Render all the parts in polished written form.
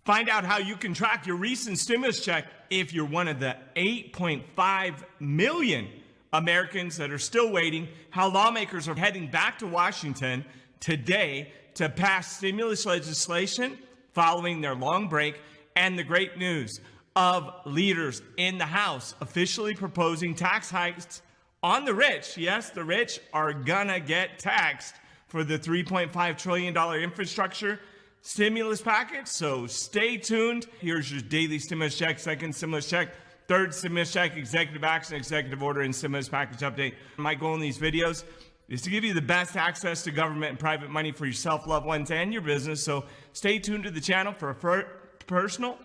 Find out how you can track your recent stimulus check if you're one of the 8.5 million Americans that are still waiting, how lawmakers are heading back to Washington today to pass stimulus legislation following their long break, and the great news of leaders in the House officially proposing tax hikes on the rich. Yes, the rich are gonna get taxed for the $3.5 trillion infrastructure stimulus package. So stay tuned. Here's your daily stimulus check, second stimulus check, third stimulus check, executive action, executive order, and stimulus package update. My goal in these videos is to give you the best access to government and private money for yourself, loved ones, and your business. So stay tuned to the channel for personal,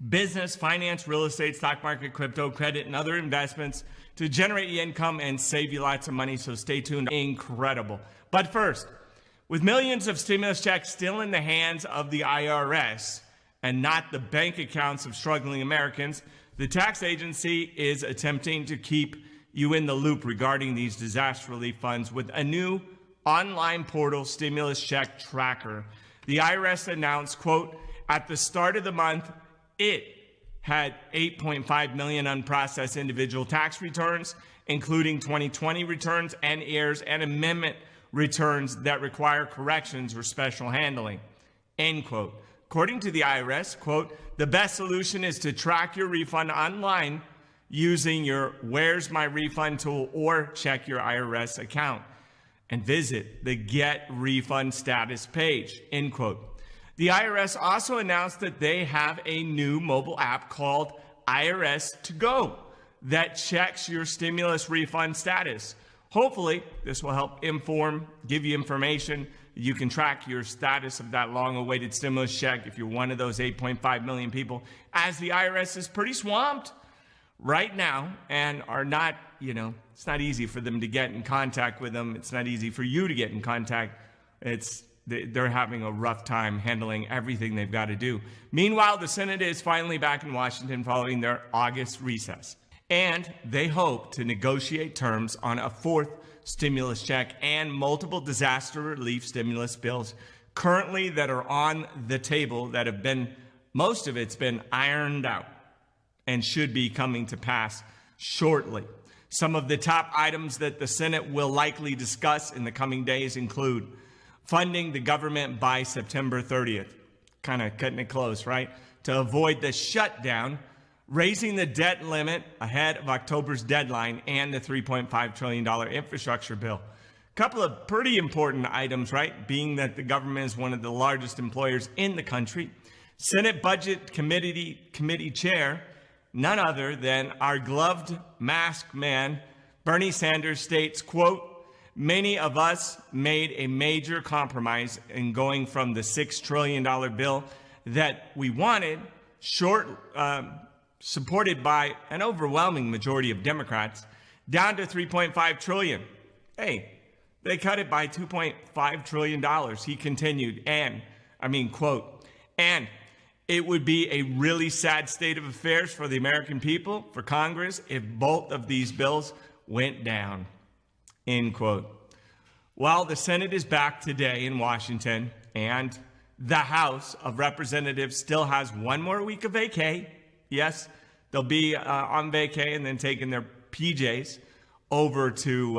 business, finance, real estate, stock market, crypto, credit, and other investments to generate you income and save you lots of money. So stay tuned. Incredible. But first, with millions of stimulus checks still in the hands of the IRS and not the bank accounts of struggling Americans, the tax agency is attempting to keep you in the loop regarding these disaster relief funds with a new online portal stimulus check tracker. The IRS announced, quote, at the start of the month, it had 8.5 million unprocessed individual tax returns, including 2020 returns and heirs and amendment returns that require corrections or special handling, end quote. According to the IRS, quote, the best solution is to track your refund online using your Where's My Refund tool or check your IRS account and visit the Get Refund Status page, end quote. The IRS also announced that they have a new mobile app called IRS To Go that checks your stimulus refund status. Hopefully, this will help give you information. You can track your status of that long-awaited stimulus check if you're one of those 8.5 million people, as the IRS is pretty swamped right now and are not, it's not easy for them to get in contact with them. It's not easy for you to get in contact. They're having a rough time handling everything they've got to do. Meanwhile, the Senate is finally back in Washington following their August recess, and they hope to negotiate terms on a fourth stimulus check and multiple disaster relief stimulus bills currently that are on the table that have been, most of it's been ironed out and should be coming to pass shortly. Some of the top items that the Senate will likely discuss in the coming days include funding the government by September 30th, kind of cutting it close, right? To avoid the shutdown, raising the debt limit ahead of October's deadline, and the $3.5 trillion infrastructure bill. A couple of pretty important items, right? Being that the government is one of the largest employers in the country. Senate Budget Committee Chair, none other than our gloved masked man, Bernie Sanders, states, quote, many of us made a major compromise in going from the $6 trillion bill that we wanted, supported by an overwhelming majority of Democrats, down to $3.5 trillion. Hey, they cut it by $2.5 trillion, he continued, quote, and it would be a really sad state of affairs for the American people, for Congress, if both of these bills went down, end quote. Well, the Senate is back today in Washington, and the House of Representatives still has one more week of vacay. Yes, they'll be on vacay and then taking their PJs over to,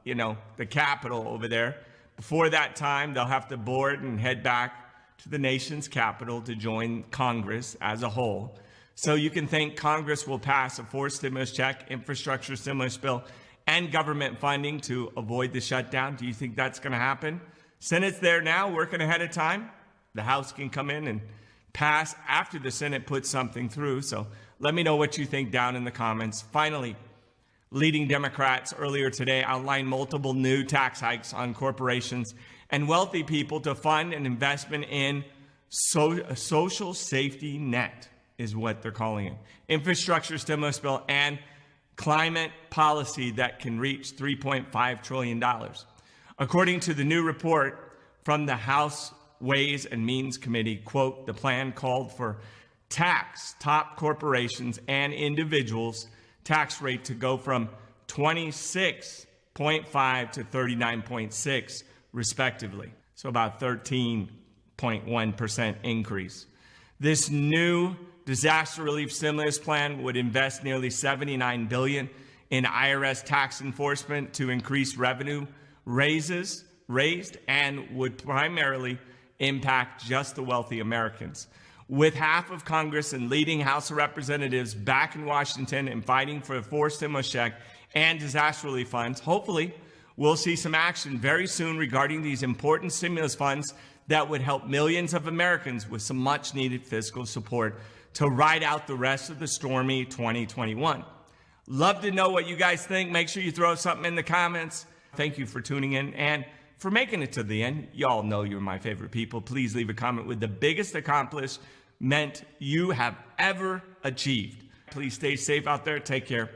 the Capitol over there. Before that time, they'll have to board and head back to the nation's capital to join Congress as a whole. So you can think Congress will pass a fourth stimulus check, infrastructure stimulus bill, and government funding to avoid the shutdown. Do you think that's going to happen? Senate's there now, working ahead of time. The House can come in and pass after the Senate puts something through. So let me know what you think down in the comments. Finally, leading Democrats earlier today outlined multiple new tax hikes on corporations and wealthy people to fund an investment in a social safety net, is what they're calling it. Infrastructure stimulus bill and climate policy that can reach $3.5 trillion. According to the new report from the House Ways and Means Committee, quote, the plan called for tax top corporations and individuals tax rate to go from 26.5 to 39.6 respectively. So about 13.1% increase. This new disaster relief stimulus plan would invest nearly $79 billion in IRS tax enforcement to increase revenue raised and would primarily impact just the wealthy Americans. With half of Congress and leading House of Representatives back in Washington and fighting for a forced stimulus check and disaster relief funds, hopefully we'll see some action very soon regarding these important stimulus funds that would help millions of Americans with some much needed fiscal support to ride out the rest of the stormy 2021. Love to know what you guys think. Make sure you throw something in the comments. Thank you for tuning in and for making it to the end. Y'all know you're my favorite people. Please leave a comment with the biggest accomplishment you have ever achieved. Please stay safe out there. Take care.